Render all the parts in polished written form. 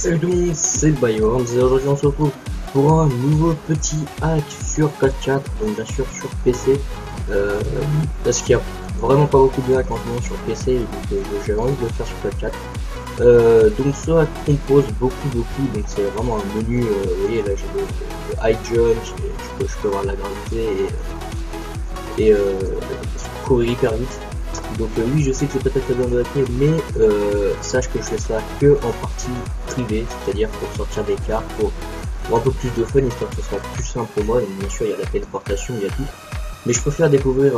Salut tout le monde, c'est Bioworms et aujourd'hui on se retrouve pour un nouveau petit hack sur Code 4, donc bien sûr sur PC, parce qu'il y a vraiment pas beaucoup de hacks en ce moment sur PC, donc j'ai envie de le faire sur Code 4. Donc ce hack compose beaucoup, donc c'est vraiment un menu, vous voyez là j'ai le high jump, je peux avoir la gravité et courir hyper vite. Donc oui, je sais que c'est peut-être bien hacké, mais sache que je fais ça que en partie privée, c'est-à-dire pour sortir des cartes, pour un peu plus de fun, histoire que ce soit plus simple pour moi. Donc bien sûr, il y a la téléportation, il y a tout. Mais je préfère découvrir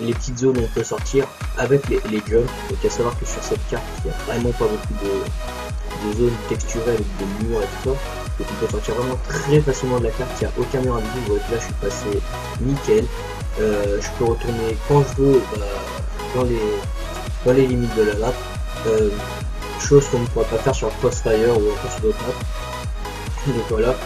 les petites zones où on peut sortir avec les jumps. Donc à savoir que sur cette carte, il n'y a vraiment pas beaucoup de zones texturées avec des murs et tout ça. Donc on peut sortir vraiment très facilement de la carte, il n'y a aucun mur invisible. Vous voyez que là je suis passé nickel. Je peux retourner quand je veux dans les limites de la map, chose qu'on ne pourra pas faire sur Crossfire ou encore sur d'autres maps. Donc voilà,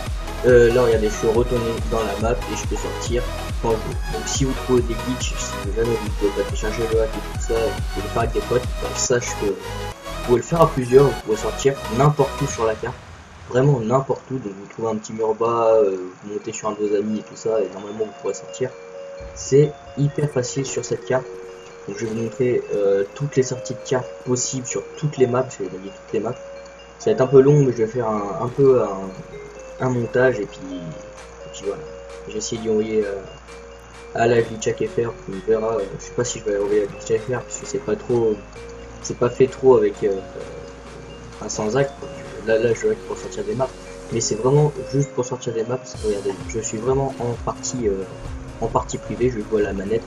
là regardez, je suis retourné dans la map et je peux sortir quand je veux. Donc si vous trouvez des glitches, si jamais vous pouvez pas télécharger le hack et tout ça, et le faire avec des potes, bah, sache que vous pouvez le faire à plusieurs, vous pouvez sortir n'importe où sur la carte, vraiment n'importe où. Donc vous trouvez un petit mur bas, vous montez sur un de vos amis et tout ça, et normalement vous pourrez sortir. C'est hyper facile sur cette carte. Donc je vais vous montrer toutes les sorties de cartes possibles sur toutes les maps, je vais vous toutes les maps. Ça va être un peu long, mais je vais faire un peu un montage et puis voilà. J'ai essayé d'y envoyer à la glitch.fr, on verra. Je sais pas si je vais envoyer à la glitch.fr parce que c'est pas fait trop avec un sans hack. Là je hack pour sortir des maps, mais c'est vraiment juste pour sortir des maps. Regardez, je suis vraiment en partie privée, je vois la manette.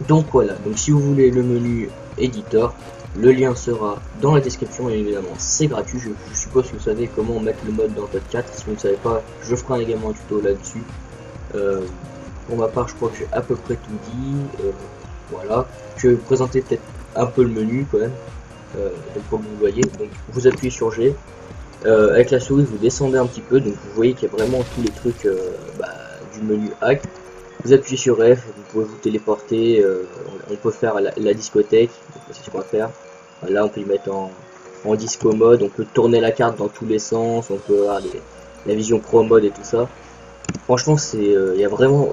Donc voilà, donc si vous voulez le menu éditeur, le lien sera dans la description et évidemment c'est gratuit. Je suppose que vous savez comment mettre le mode dans Code 4. Si vous ne savez pas, je ferai également un tuto là-dessus. Pour ma part, je crois que j'ai à peu près tout dit. Voilà, je vais vous présenter peut-être un peu le menu quand même, donc pour que vous voyez. Donc vous appuyez sur G, avec la souris vous descendez un petit peu, donc vous voyez qu'il y a vraiment tous les trucs du menu hack. Vous appuyez sur F, vous pouvez vous téléporter, on peut faire la discothèque, c'est ce qu'on va faire. Là on peut y mettre en disco mode, on peut tourner la carte dans tous les sens, on peut avoir la vision pro mode et tout ça. Franchement il y a vraiment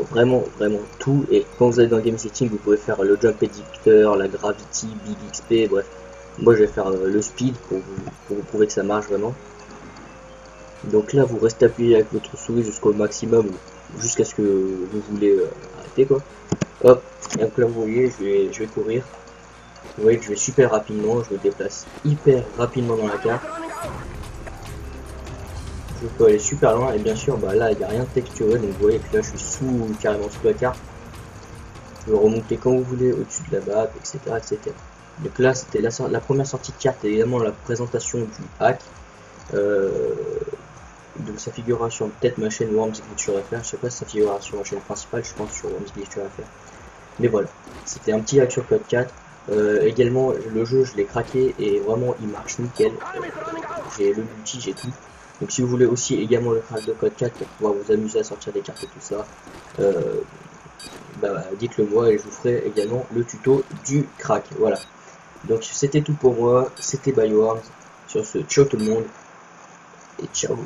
tout, et quand vous allez dans Game Setting vous pouvez faire le Jump Editor, la Gravity, Big XP, bref. Moi je vais faire le Speed pour vous prouver que ça marche vraiment. Donc là vous restez appuyé avec votre souris jusqu'au maximum, jusqu'à ce que vous voulez arrêter quoi. Hop, et donc là vous voyez je vais courir. Vous voyez que je vais super rapidement, je me déplace hyper rapidement dans la carte. Je peux aller super loin et bien sûr bah là il n'y a rien de texturé, donc vous voyez que là je suis carrément sous la carte. Je peux remonter quand vous voulez au-dessus de la map, etc. Donc là c'était la première sortie de carte, et évidemment la présentation du hack. Donc ça figurera sur peut-être ma chaîne Worms Glitch.fr, je sais pas si ça figurera sur ma chaîne principale, je pense sur Worms Glitch.fr. Mais voilà, c'était un petit hack sur Code 4. Également le jeu je l'ai craqué et vraiment il marche nickel. J'ai le multi, j'ai tout. Donc si vous voulez aussi également le crack de Code 4 pour pouvoir vous amuser à sortir des cartes et tout ça, dites-le moi et je vous ferai également le tuto du crack. Voilà. Donc c'était tout pour moi, c'était Bioworms. Sur ce, ciao tout le monde et ciao.